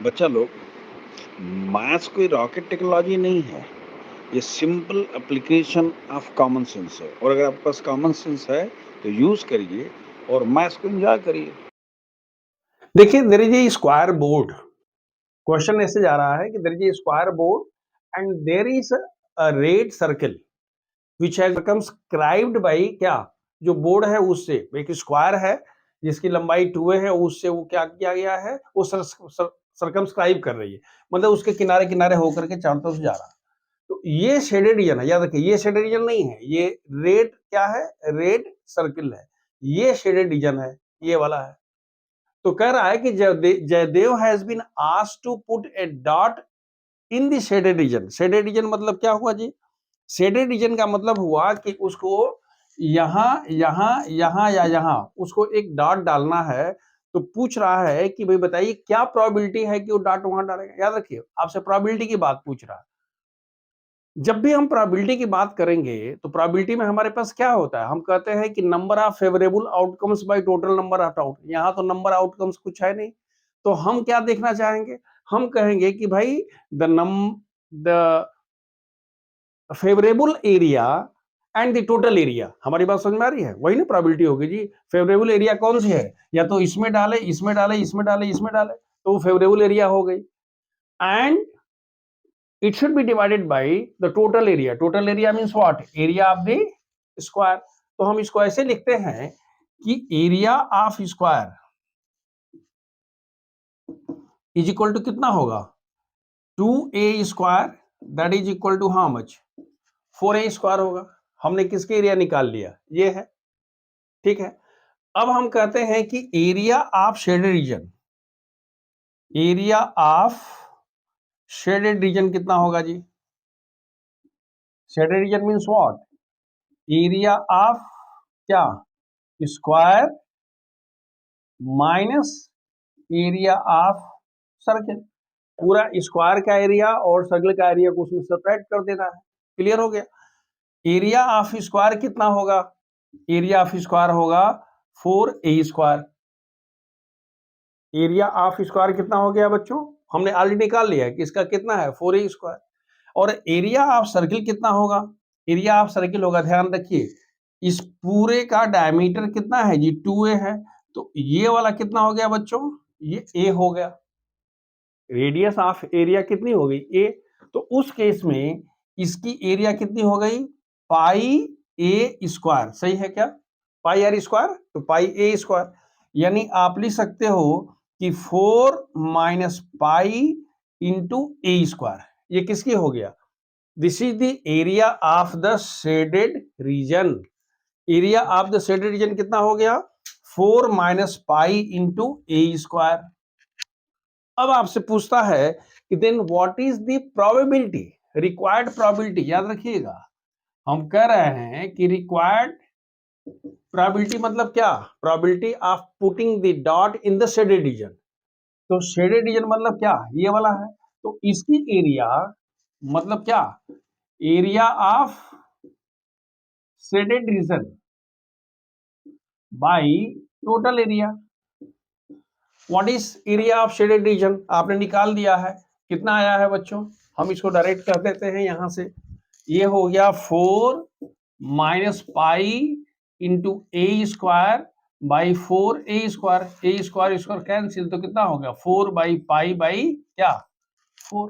बच्चा लोग, मैथ्स कोई रॉकेट टेक्नोलॉजी नहीं है। ये simple application of common sense है और अगर आपके पास कॉमन सेंस है तो यूज करिए और मैथ्स को एंजॉय करिए। देखिए, there is a square board. Question ऐसे जा रहा है कि there is a square board and there is a red circle which has circumscribed by क्या, जो बोर्ड है उससे एक स्क्वायर है जिसकी लंबाई 2a है, उससे वो क्या किया गया है, वो सर्कमस्क्राइब कर रही है, मतलब उसके किनारे किनारे होकर के चारों तरफ जा रहा है। तो ये शेडेड रीजन है, याद रखिए ये शेडेड रीजन नहीं है, ये रेड क्या है, रेड सर्किल है, ये शेडेड रीजन है, ये वाला है। तो कह रहा है कि Jaydev has been asked to put a dot in the shaded region. Shaded region मतलब क्या हुआ जी? शेडेड रीजन का मतलब हुआ कि उसको यहां यहां यहां या यहां उसको एक डॉट डालना है। तो पूछ रहा है कि भाई बताइए क्या प्रोबेबिलिटी है कि वो डॉट वहां डालेगा। याद रखिए आपसे प्रोबेबिलिटी की बात पूछ रहा है। जब भी हम प्रोबेबिलिटी की बात करेंगे तो प्रोबेबिलिटी में हमारे पास क्या होता है, हम कहते हैं कि number of favourable outcomes by total number of out. यहाँ तो नंबर आउटकम्स कुछ है नहीं, तो हम क्या देखना चाहेंगे, हम कहेंगे कि भाई the favourable area and the total area. हमारी बात समझ में आ रही है? वही ना प्रोबेबिलिटी होगी जी। फेवरेबल एरिया कौन सी है, या तो इसमें डाले इसमें डाले इसमें डाले इसमें डाले, तो वो फेवरेबल एरिया हो गई। And it should be divided by the total area. Total area means what? Area of the square. तो हम इसको ऐसे लिखते हैं कि area of square is equal to कितना होगा, 2a square, that is equal to how much, 4a square होगा। हमने किसके एरिया निकाल लिया, ये है, ठीक है। अब हम कहते हैं कि area of shaded region, area of shaded region कितना होगा जी? Shaded region means what? Area of क्या, square minus area of circle. पूरा स्क्वायर का एरिया और सर्किल का एरिया को उसमें सेपरेट कर देना है। क्लियर हो गया? एरिया ऑफ स्क्वायर कितना होगा, एरिया ऑफ स्क्वायर होगा 4a square. Area of square कितना हो गया बच्चों, हमने ऑलरेडी निकाल लिया है कि इसका कितना है 4a स्क्वायर। और एरिया ऑफ सर्किल कितना होगा, एरिया ऑफ सर्किल होगा, ध्यान रखिए, इस पूरे का डायमीटर कितना है जी, 2a है। तो ये वाला कितना हो गया बच्चों, ये a हो गया। रेडियस ऑफ एरिया कितनी हो गई, a। तो उस केस में इसकी एरिया कितनी हो गई, पाई a स्क्वायर। सही है क्या, पाई आर स्क्वायर, तो पाई a स्क्वायर। यानी आप लिख सकते हो कि 4 minus pi into a square. ये किसकी हो गया, this is the area of the shaded region. Area of the shaded region कितना हो गया, 4 minus pi into a square. अब आपसे पूछता है कि then what is the probability, required probability. याद रखिएगा हम कह रहे हैं कि रिक्वायर्ड प्रोबेबिलिटी मतलब क्या, probability of putting the dot in the shaded reason. तो शेडेड रीजन मतलब क्या, ये वाला है। तो इसकी एरिया मतलब क्या, area of shaded reason by total area. What is area of shaded reason, आपने निकाल दिया है, कितना आया है बच्चों, हम इसको डायरेक्ट कर देते हैं यहां से। ये हो गया 4 minus pi into a square by 4a square. A square square cancel, तो कितना हो गया 4 बाई पाई बाई क्या 4।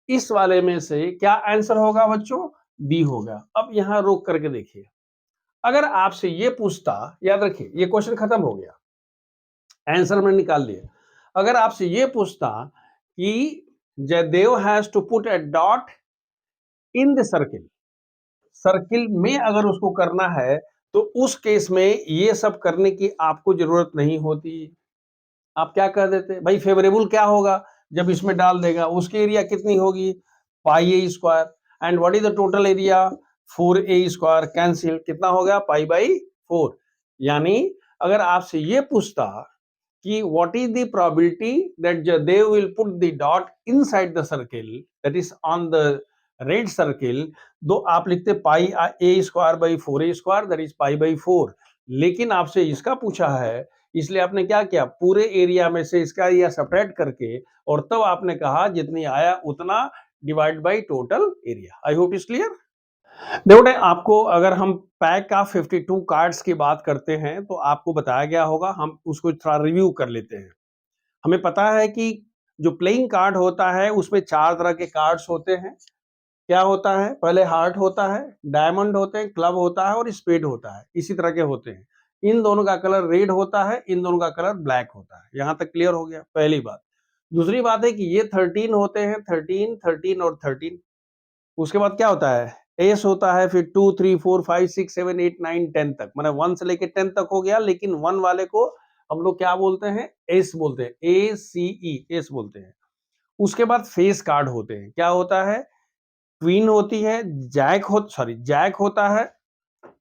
इस वाले में से क्या आंसर होगा बच्चों, बी हो गया। अब यहां रोक करके देखिए, अगर आपसे ये पूछता, याद रखिए ये क्वेश्चन खत्म हो गया, आंसर मैंने निकाल लिया। अगर आपसे ये पूछता कि Jaydev has to put a dot in the circle, circle में अगर उसको करना है तो उस केस में ये सब करने की आपको जरूरत नहीं होती। आप क्या कह देते भाई, फेवरेबल क्या होगा जब इसमें डाल देगा, उसकी एरिया कितनी होगी, pi a square. And what is the total area, 4a square, cancel, कितना हो गया पाई बाई 4। यानी अगर आपसे ये पूछता कि what is the probability that they will put the dot inside the circle, that is on the red circle, दो आप लिखते पाई a square by 4a square, that is pi by 4। लेकिन आपसे इसका पूछा है इसलिए आपने क्या किया, पूरे एरिया में से इसका एरिया सेपरेट करके और तब आपने कहा जितनी आया उतना divide by total area. I hope is clear. देखो आपको अगर हम पैक का 52 कार्ड्स की बात करते हैं तो आपको बताया गया होगा, हम उसको थोड़ा रिव्यू कर लेते हैं। हमें पता है कि जो प्लेइंग कार्ड होता है उसमें 4 तरह के कार्ड्स होते हैं। क्या होता है, पहले हार्ट होता है, डायमंड होते हैं, क्लब होता है और स्पेड होता है, इसी तरह के होते हैं। इन दोनों का कलर रेड होता है, इन दोनों का कलर ब्लैक होता है। यहां तक क्लियर हो गया, पहली बात। दूसरी बात है कि ये 13 होते हैं, 13, 13 और 13। उसके बाद क्या होता है, एस होता है, फिर 2, 3, 4, 5, 6, 7, 8, 9, 10 तक, मतलब 1 से लेके 10 तक हो गया। लेकिन 1 वाले को हम लोग क्या बोलते हैं, एस बोलते हैं, ACE, एस बोलते हैं। उसके बाद फेस कार्ड होते हैं। क्या होता है, क्वीन होती है, जैक होता है।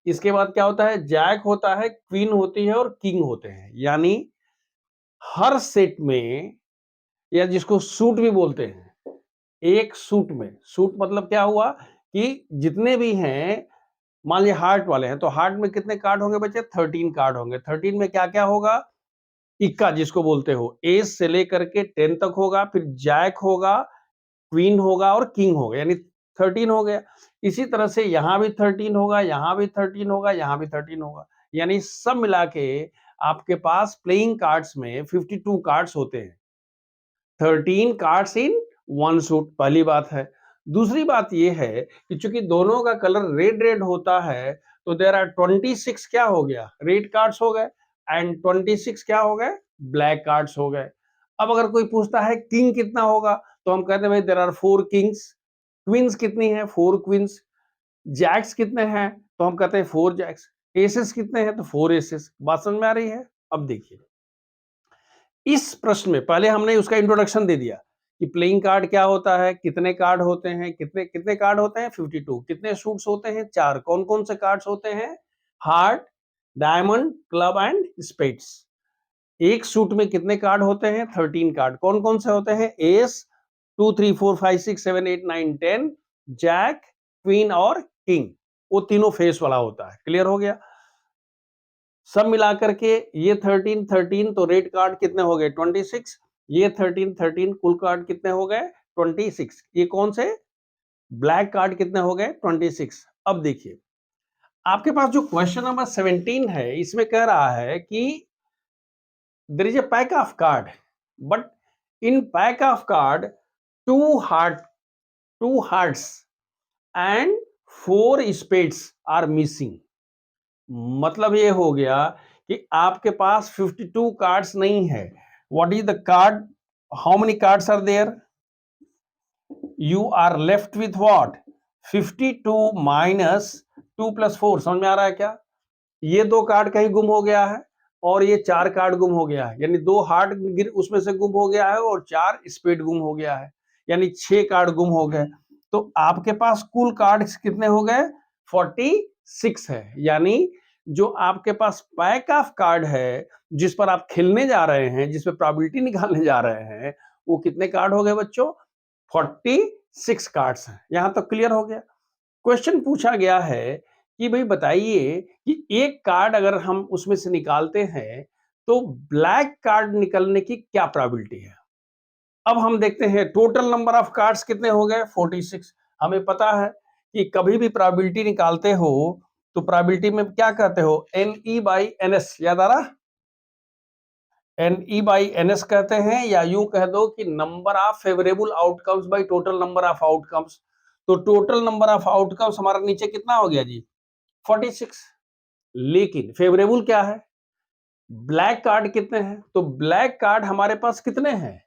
इसके बाद क्या होता है, जैक होता है, क्वीन होती है और किंग होते हैं। यानी हर सेट में, या जिसको सूट भी बोलते हैं, एक सूट में, सूट मतलब क्या हुआ कि जितने भी हैं, मान लिया हार्ट वाले हैं तो हार्ट में कितने कार्ड होंगे बच्चे, 13 कार्ड होंगे। 13 में क्या क्या होगा, इक्का जिसको बोलते हो, एस से लेकर के 10 तक होगा, फिर जैक होगा, क्वीन होगा और किंग होगा, यानी 13 हो गया। इसी तरह से यहां भी 13 होगा, यहां भी 13 होगा, यहां भी 13 होगा। यानी सब मिला के आपके पास प्लेइंग कार्ड्स में 52 कार्ड्स होते हैं। 13 कार्ड्स इन वन सूट, पहली बात है। दूसरी बात यह है कि चूंकि दोनों का कलर रेड रेड होता है तो देयर आर 26 क्या हो गया, रेड कार्ड्स हो गए, एंड 26 क्या हो गए, ब्लैक कार्ड्स हो गए। अब अगर कोई पूछता है किंग कितना होगा तो हम कहते हैं भाई देयर आर 4 किंग्स। क्वींस कितनी है, 4 क्वींस। जैक्स कितने हैं तो हम कहते हैं 4 जैक्स। एसेस कितने हैं तो 4 एसेस। बात समझ में आ रही है। अब देखिए इस प्रश्न में पहले हमने उसका इंट्रोडक्शन दे दिया कि प्लेइंग कार्ड क्या होता है, कितने कार्ड होते हैं, कितने कितने कार्ड होते हैं, 52। कितने सूट्स होते हैं, 4। कौन कौन से कार्ड्स होते हैं, heart, diamond, club and spades. एक सूट में कितने कार्ड होते हैं, 13 कार्ड। कौन कौन से होते हैं, एस, 2, 3, 4, 5, 6, 7, 8, 9, 10, जैक, क्वीन और किंग। वो तीनों फेस वाला होता है। क्लियर हो गया। सब मिलाकर के ये 13 13 तो रेड कार्ड कितने हो गए, 26। ये 13 13 कुल कार्ड कितने हो गए, 26। ये कौन से, ब्लैक कार्ड कितने हो गए, 26। अब देखिए आपके पास जो क्वेश्चन नंबर 17 है इसमें कह रहा है कि there is a pack of card, but in pack of card two hearts and 4 spades are missing। मतलब ये हो गया कि आपके पास 52 कार्ड्स नहीं है। What is the card, how many cards are there, you are left with what, 52 minus 2 plus 4। समझ में आ रहा है क्या, ये 2 कार्ड कहीं गुम हो गया है और ये 4 कार्ड गुम हो गया है, यानी 2 हार्ट उसमें से गुम हो गया है और 4 स्पेड गुम हो गया है, यानी 6 कार्ड गुम हो गए। तो आपके पास कुल कार्ड कितने हो गए, 46 है। यानी जो आपके पास पैक ऑफ कार्ड है जिस पर आप खेलने जा रहे हैं, जिसमें प्रोबेबिलिटी निकालने जा रहे हैं, वो कितने कार्ड हो गए बच्चों, 46 कार्ड्स हैं। यहां तक क्लियर हो गया। क्वेश्चन पूछा गया है कि भाई बताइए कि एक कार्ड अगर हम उसमें से निकालते हैं तो ब्लैक कार्ड निकलने की क्या प्रोबेबिलिटी है। अब हम देखते हैं टोटल नंबर ऑफ कार्ड्स कितने हो गए, 46। हमें पता है कि कभी भी प्रोबेबिलिटी निकालते हो तो प्रोबेबिलिटी में क्या कहते हो, NE/NS, याद आ रहा, NE/NS कहते हैं, या यूं कह दो कि number of favourable outcomes by total number of outcomes. तो टोटल नंबर ऑफ आउटकम्स हमारा नीचे कितना हो गया जी, 46। लेकिन फेवरेबल क्या है, ब्लैक कार्ड कितने हैं, तो ब्लैक कार्ड हमारे पास कितने हैं,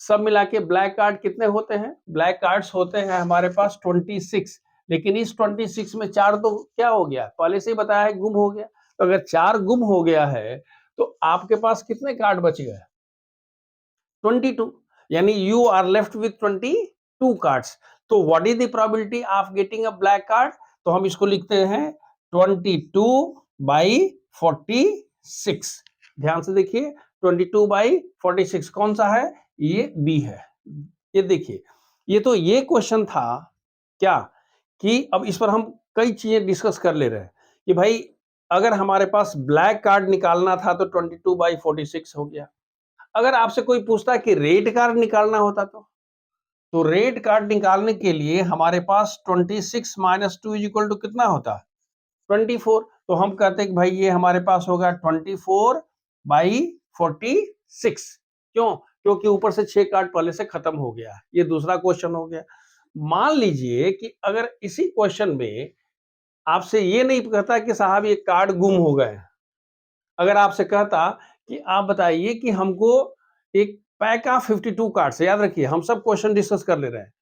सब मिला के ब्लैक कार्ड कितने होते हैं, ब्लैक कार्ड्स होते हैं हमारे पास 26। लेकिन इस 26 में 4 तो क्या हो गया, पहले से ही बताया है, गुम हो गया। तो अगर 4 गुम हो गया है तो आपके पास कितने कार्ड बच गए, 22। यानी you are left with 22 cards. तो what is the probability of getting a black card, तो हम इसको लिखते हैं 22/46। ध्यान से देखिए 22/46 कौन सा है, ये बी है। ये देखिए ये तो ये क्वेश्चन था क्या, कि अब इस पर हम कई चीजें डिस्कस कर ले रहे हैं कि भाई अगर हमारे पास ब्लैक कार्ड निकालना था तो 22/46 हो गया। अगर आपसे कोई पूछता है कि रेड कार्ड निकालना होता तो रेड कार्ड निकालने के लिए हमारे पास 26 - 2 इक्वल टू कितना होता है 24। तो हम कहते हैं कि भाई ये हमारे पास होगा 24/46। क्यों? क्योंकि ऊपर से 6 कार्ड पहले से खत्म हो गया है। ये दूसरा क्वेश्चन हो गया। मान लीजिए कि अगर इसी क्वेश्चन में आपसे ये नहीं कहता कि साहब ये कार्ड गुम हो गए, अगर आपसे कहता कि आप बताइए कि हमको एक पैक ऑफ 52 कार्ड्स, याद रखिए हम सब क्वेश्चन डिस्कस कर ले रहे हैं,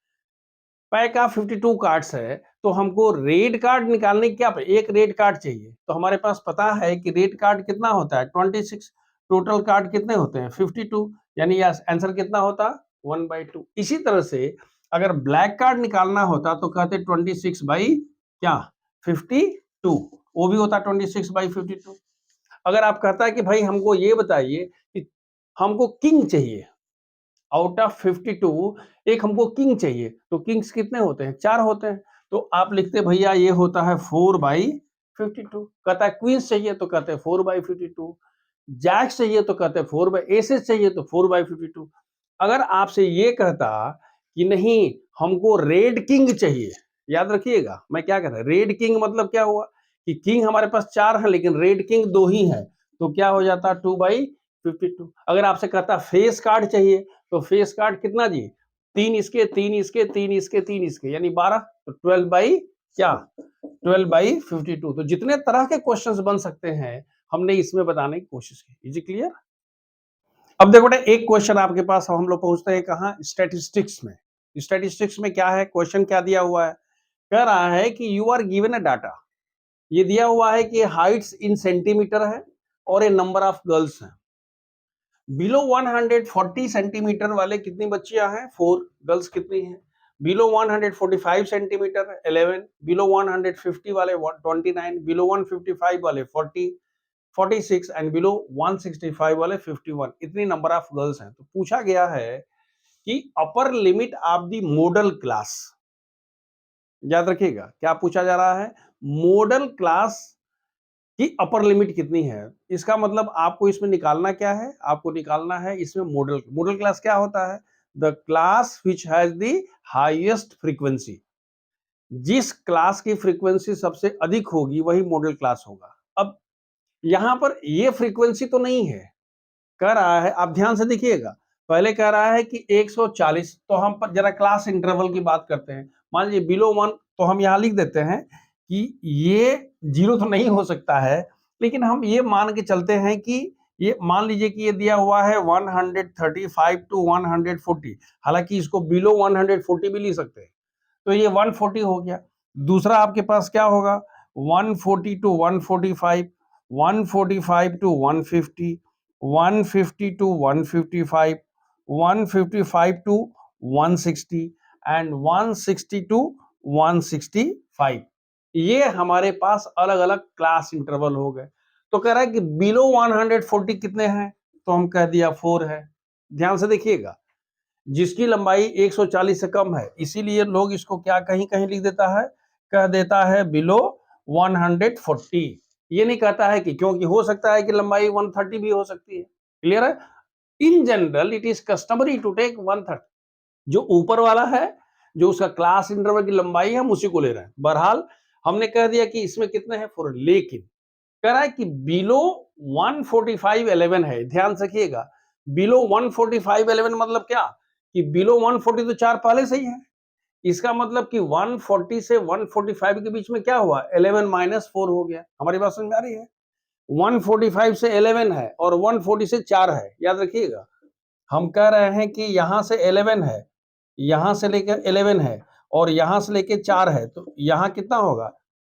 पैक ऑफ 52 कार्ड्स है तो हमको रेड कार्ड निकालने की क्या एक रेड कार्ड चाहिए। तो हमारे पास पता है कि रेड कार्ड कितना होता है 26, टोटल कार्ड कितने होते हैं 52, यानी आंसर कितना होता 1/2। इसी तरह से अगर ब्लैक कार्ड निकालना होता तो कहते 26 बाई क्या 52, वो भी होता 26/52। अगर आप कहता है कि भाई हमको ये बताइए कि हमको किंग चाहिए आउट ऑफ 52, एक हमको किंग चाहिए, तो किंग्स कितने होते हैं 4 होते हैं। तो आप लिखते भैया ये होता है 4/52। कहता है क्वींस चाहिए तो कहते हैं 4/52, जैक्स चाहिए तो कहते हैं 4 एसेस चाहिए तो 4/52। अगर आपसे ये कहता कि नहीं हमको रेड किंग चाहिए, याद रखिएगा मैं क्या कह रहा रेड किंग मतलब क्या हुआ कि किंग हमारे पास 4 है लेकिन रेड किंग 2 ही है, तो क्या हो जाता 2/52। अगर आपसे कहता फेस कार्ड चाहिए तो फेस कार्ड कितना जी 3 इसके 3 इसके 3 इसके 3 इसके यानी 12, तो 12 बाई क्या 12/52। तो जितने तरह के क्वेश्चंस बन सकते हैं हमने इसमें बताने की कोशिश की। Is clear? अब देखो बेटा एक क्वेश्चन आपके पास हम लोग पहुंचते हैं कहाँ स्टैटिस्टिक्स में। स्टैटिस्टिक्स में क्या है क्वेश्चन क्या दिया हुआ है, कह रहा है कि you are given a data, ये दिया हुआ है कि हाइट्स इन सेंटीमीटर है और ए नंबर ऑफ गर्ल्स हैं। बिलो 140 सेंटीमीटर वाले कितनी बच्चियां हैं 4, गर्ल्स कितनी हैं। बिलो 145 सेंटीमीटर 11, बिलो 150 वाले 29, बिलो 155 वाले 40, 46 एंड बिलो 165 वाले 51, इतनी नंबर ऑफ गर्ल्स हैं। तो पूछा गया है कि upper limit of the model class, याद रखिएगा क्या पूछा जा रहा है मॉडल क्लास की अपर लिमिट कितनी है। इसका मतलब आपको इसमें निकालना क्या है, आपको निकालना है इसमें मॉडल मॉडल क्लास क्या होता है the class which has the highest frequency, जिस क्लास की फ्रीक्वेंसी सबसे अधिक होगी वही मॉडल क्लास होगा। अब यहां पर ये फ्रीक्वेंसी तो नहीं है, कह रहा है आप ध्यान से देखिएगा, पहले कह रहा है कि 140, तो हम पर जरा क्लास इंटरवल की बात करते हैं। मान लीजिए बिलो 1 तो हम यहां लिख देते हैं कि ये 0 तो नहीं हो सकता है, लेकिन हम ये मान के चलते हैं कि ये मान लीजिए कि ये दिया हुआ है 135 टू 140, हालांकि इसको बिलो 140 भी लिख सकते हैं, तो ये 140 हो गया। दूसरा आपके पास क्या होगा 140 to 145, 145 to 150, 150 to 155, 155 to 160 and 160 to 165। ये हमारे पास अलग अलग क्लास इंटरवल हो गए। तो कह रहा है कि बिलो 140 कितने हैं, तो हम कह दिया 4 है। ध्यान से देखिएगा जिसकी लंबाई 140 से कम है, इसीलिए लोग इसको क्या कहीं कहीं लिख देता है, कह देता है बिलो 140। ये नहीं कहता है कि क्योंकि हो सकता है कि लंबाई 130 भी हो सकती है। क्लियर है? In general it is customary to take 130, जो ऊपर वाला है जो उसका क्लास इंटरवल की लंबाई है हम उसी को ले रहे हैं। बहरहाल हमने कह दिया कि इसमें कितने हैं 4, लेकिन कह रहा है कि बिलो 145 है। ध्यान से रखिएगा बिलो 145 मतलब क्या कि बिलो 140 तो 4 पहले से ही है, इसका मतलब कि 140 से 145 के बीच में क्या हुआ 11 - 4 हो गया। हमारी बात समझ में आ रही है? 145 से 11 है और 140 से 4 है, याद रखिएगा हम कह रहे हैं कि यहां से 11 है, यहां से लेकर 11 है और यहां से लेकर 4 है, तो यहां कितना होगा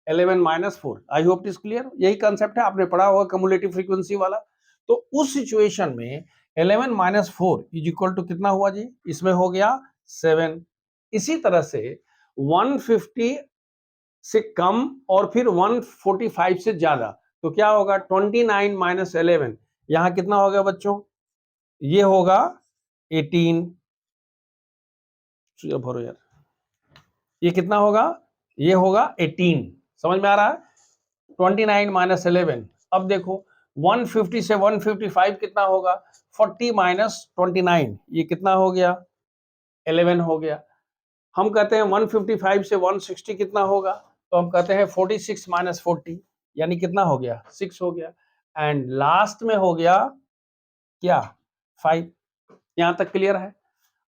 11 - 4। आई होप इज क्लियर, यही कंसेप्ट है आपने पढ़ा होगा कम्युलेटिव फ्रीक्वेंसी वाला। तो उस सिचुएशन में 11 - 4 इज इक्वल टू कितना हुआ जी, इसमें हो गया 7। इसी तरह से 150 से कम और फिर 145 से ज्यादा, तो क्या होगा 29 - 11, यहां कितना होगा बच्चों, ये होगा 18। भरो यार, ये कितना होगा, ये होगा 18। समझ में आ रहा है? 29 माइनस 11। अब देखो 150 से 155 कितना होगा, 40 माइनस 29, ये कितना हो गया, 11 हो गया। हम कहते हैं 155 से 160 कितना होगा, तो हम कहते हैं 46 माइनस 40, यानी कितना हो गया, 6 हो गया। एंड लास्ट में हो गया क्या, 5। यहां तक क्लियर है।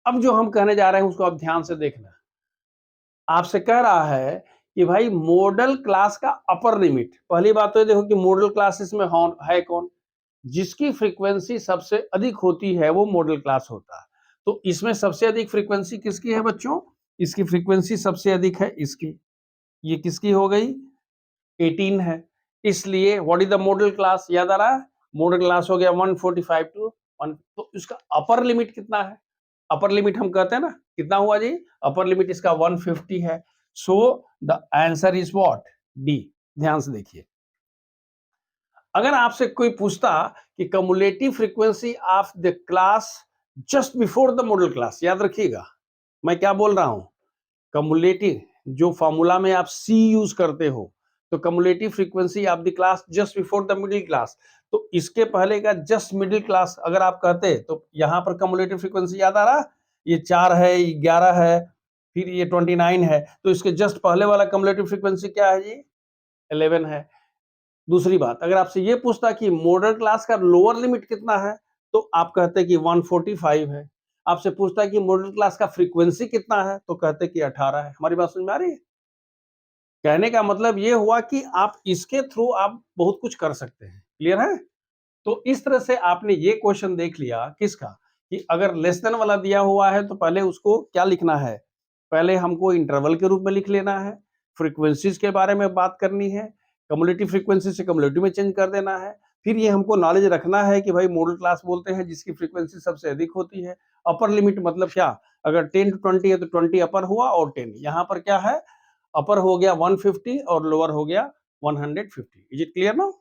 अब जो हम कहने जा रहे हैं उसको आप ध्यान से देखना। आपसे कह रहा है कि भाई मॉडल क्लास का अपर लिमिट, पहली बात तो ये देखो कि मॉडल क्लासेस में है कौन, जिसकी फ्रीक्वेंसी सबसे अधिक होती है वो मॉडल क्लास होता है। तो इसमें सबसे अधिक फ्रीक्वेंसी किसकी है बच्चों, इसकी फ्रीक्वेंसी सबसे अधिक है इसकी, ये किसकी हो गई, 18 है। इसलिए what is the model class, याद आ रहा है, मॉडल क्लास हो गया 145 टू 1। तो इसका अपर लिमिट कितना है, अपर लिमिट हम कहते हैं ना, कितना हुआ जी, अपर लिमिट इसका 150 है। So the answer is what, D. ध्यान से देखिए, अगर आपसे कोई पूछता कि cumulative frequency of the class just before the model class, याद रखिएगा मैं क्या बोल रहा हूं, कम्युलेटिव जो फॉर्मूला में आप सी यूज करते हो, तो cumulative frequency of the class just before the middle class, तो इसके पहले का जस्ट मिडिल क्लास अगर आप कहते तो यहां पर कम्युलेटिव फ्रीक्वेंसी याद आ रहा, ये 4 है, 11 है, फिर ये 29 है, तो इसके जस्ट पहले वाला कम्युलेटिव फ्रीक्वेंसी क्या है जी, 11 है। दूसरी बात, अगर आपसे ये पूछता कि मॉडल क्लास का लोअर लिमिट कितना है, तो आप कहते कि 145 है। आपसे पूछता कि मॉडल क्लास का फ्रीक्वेंसी कितना है, तो कहते कि 18 है। हमारी बात समझ में आ रही है, कहने का मतलब ये हुआ कि आप इसके थ्रू आप बहुत कुछ कर सकते हैं। क्लियर है। तो इस तरह से आपने ये क्वेश्चन देख लिया किसका, कि अगर लेस देन वाला दिया हुआ है तो पहले उसको क्या लिखना है, पहले हमको इंटरवल के रूप में लिख लेना है, फ्रीक्वेंसीज के बारे में बात करनी है, कम्युलेटिव फ्रीक्वेंसी से कम्युलेटिव में चेंज कर देना है। फिर ये हमको नॉलेज रखना है कि भाई मॉडल क्लास बोलते हैं जिसकी फ्रीक्वेंसी सबसे अधिक होती है। अपर लिमिट मतलब क्या, अगर 10 to 20 है तो 20 अपर हुआ और 10 यहाँ पर क्या है, अपर हो गया 150 और लोअर हो गया 150। Is it clear now.